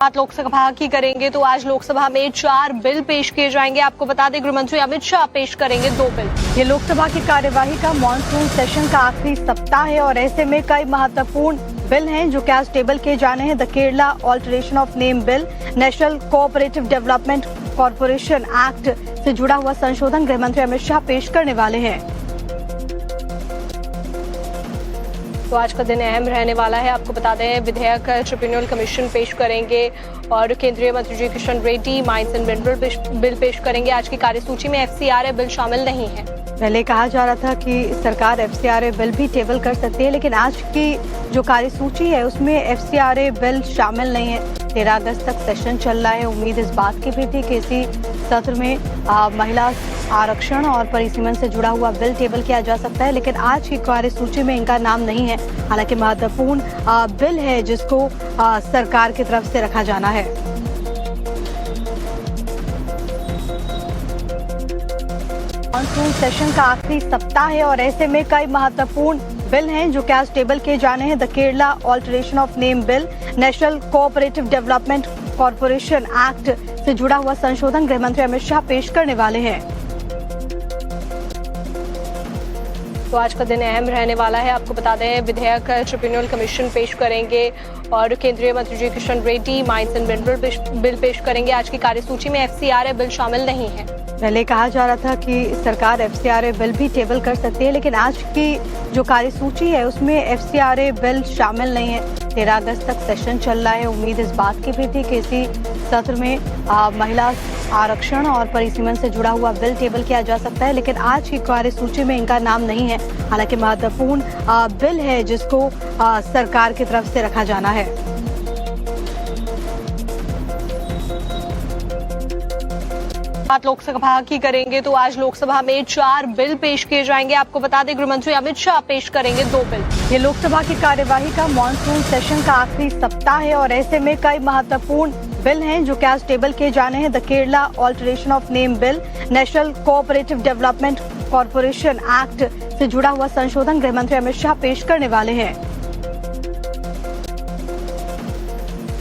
बात लोकसभा की करेंगे तो आज लोकसभा में 4 बिल पेश किए जाएंगे। आपको बता दें गृह मंत्री अमित शाह पेश करेंगे 2 बिल। ये लोकसभा की कार्यवाही का मॉनसून सेशन का आखिरी सप्ताह है और ऐसे में कई महत्वपूर्ण बिल हैं जो कि आज टेबल किए जाने हैं। The Kerala alteration of name bill, national cooperative development corporation act से जुड़ा हुआ संशोधन गृह मंत्री अमित शाह पेश करने वाले हैं। तो आज का दिन अहम रहने वाला है। आपको बता दें विधेयक ट्रिब्यूनल कमीशन पेश करेंगे और केंद्रीय मंत्री G Kishan Reddy mines and mineral bill पेश करेंगे। आज की कार्यसूची में एफसीआरए बिल शामिल नहीं है। पहले कहा जा रहा था कि सरकार एफसीआरए बिल भी टेबल कर सकती है, लेकिन आज की जो कार्यसूची है उसमें एफसीआरए बिल शामिल नहीं है। 13 अगस्त तक सेशन चल रहा है। उम्मीद इस बात की भी थी कि इसी सत्र में महिला आरक्षण और परिसीमन से जुड़ा हुआ बिल टेबल किया जा सकता है, लेकिन आज की कार्यसूची में इनका नाम नहीं है। हालांकि महत्वपूर्ण बिल है जिसको सरकार की तरफ से रखा जाना है। मॉनसून सेशन का आखिरी सप्ताह है और ऐसे में कई महत्वपूर्ण बिल हैं जो कि आज टेबल किए जाने हैं। The Kerala alteration of name bill, national cooperative development corporation act से जुड़ा हुआ संशोधन गृह मंत्री अमित शाह पेश करने वाले हैं। तो आज का दिन अहम रहने वाला है। आपको बता दें विधेयक ट्रिब्यूनल कमीशन पेश करेंगे और केंद्रीय मंत्री G Kishan Reddy mines and mineral bill पेश करेंगे। आज की कार्यसूची में एफसीआरए बिल शामिल नहीं है। पहले कहा जा रहा था कि सरकार एफसीआरए बिल भी टेबल कर सकती है, लेकिन आज की जो कार्यसूची है उसमें एफसीआरए बिल शामिल नहीं है। 13 अगस्त तक सेशन चल रहा है। उम्मीद इस बात की भी थी कि इसी सत्र में महिला आरक्षण और परिसीमन से जुड़ा हुआ बिल टेबल किया जा सकता है, लेकिन आज की कार्यसूची में इनका नाम नहीं है। हालांकि महत्वपूर्ण बिल है जिसको सरकार की तरफ से रखा जाना है। बात लोकसभा की करेंगे तो आज लोकसभा में 4 बिल पेश किए जाएंगे। आपको बता दें गृह मंत्री अमित शाह पेश करेंगे 2 बिल। ये लोकसभा की कार्यवाही का मॉनसून सेशन का आखिरी सप्ताह है और ऐसे में कई महत्वपूर्ण बिल हैं जो कि आज टेबल किए जाने हैं। The Kerala alteration of name bill, national cooperative development corporation act से जुड़ा हुआ संशोधन गृह मंत्री अमित शाह पेश करने वाले हैं।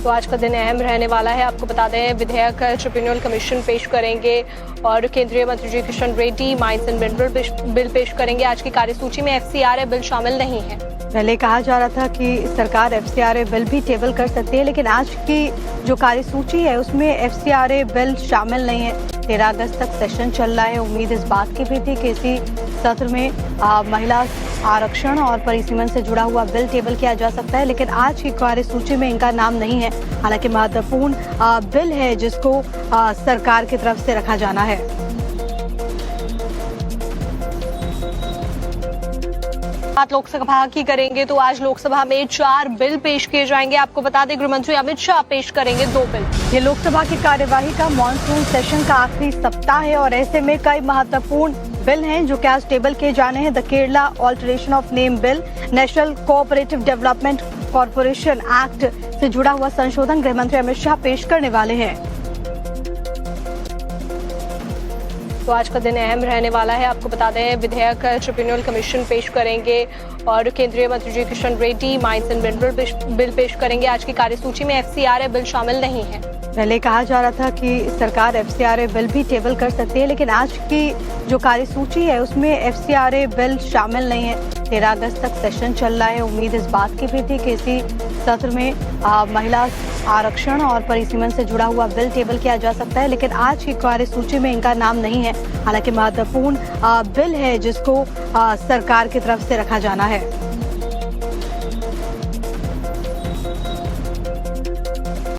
तो आज का दिन अहम रहने वाला है। आपको बता दें विधेयक ट्रिब्यूनल कमीशन पेश करेंगे और केंद्रीय मंत्री G Kishan Reddy mines and mineral bill पेश करेंगे। आज की कार्यसूची में एफसीआरए बिल शामिल नहीं है। पहले कहा जा रहा था कि सरकार एफसीआरए बिल भी टेबल कर सकती है, लेकिन आज की जो कार्यसूची है उसमें एफसीआरए बिल शामिल नहीं है। 13 अगस्त तक सेशन चल रहा है। उम्मीद इस बात की भी थी कि इसी सत्र में महिला आरक्षण और परिसीमन से जुड़ा हुआ बिल टेबल किया जा सकता है, लेकिन आज की कार्यसूची में इनका नाम नहीं है। हालांकि महत्वपूर्ण बिल है जिसको सरकार की तरफ से रखा जाना है। बात लोकसभा की करेंगे तो आज लोकसभा में 4 बिल पेश किए जाएंगे। आपको बता दें गृह मंत्री अमित शाह पेश करेंगे 2 बिल। ये लोकसभा की कार्यवाही का मॉनसून सेशन का आखिरी सप्ताह है और ऐसे में कई महत्वपूर्ण बिल हैं जो कि आज टेबल किए जाने हैं। The Kerala alteration of name bill, national cooperative development corporation act से जुड़ा हुआ संशोधन गृह मंत्री अमित शाह पेश करने वाले हैं। तो आज का दिन अहम रहने वाला है। आपको बता दें विधेयक ट्रिब्यूनल कमीशन पेश करेंगे और केंद्रीय मंत्री G Kishan Reddy mines and mineral bill पेश करेंगे। आज की कार्यसूची में एफसीआरए बिल शामिल नहीं है। पहले कहा जा रहा था कि सरकार एफसीआरए बिल भी टेबल कर सकती है, लेकिन आज की जो कार्यसूची है उसमें एफसीआरए बिल शामिल नहीं है। 13 अगस्त तक सेशन चल रहा है। उम्मीद इस बात की भी थी कि इसी सत्र में महिला आरक्षण और परिसीमन से जुड़ा हुआ बिल टेबल किया जा सकता है, लेकिन आज की कार्यसूची में इनका नाम नहीं है। हालांकि महत्वपूर्ण बिल है जिसको सरकार की तरफ से रखा जाना है।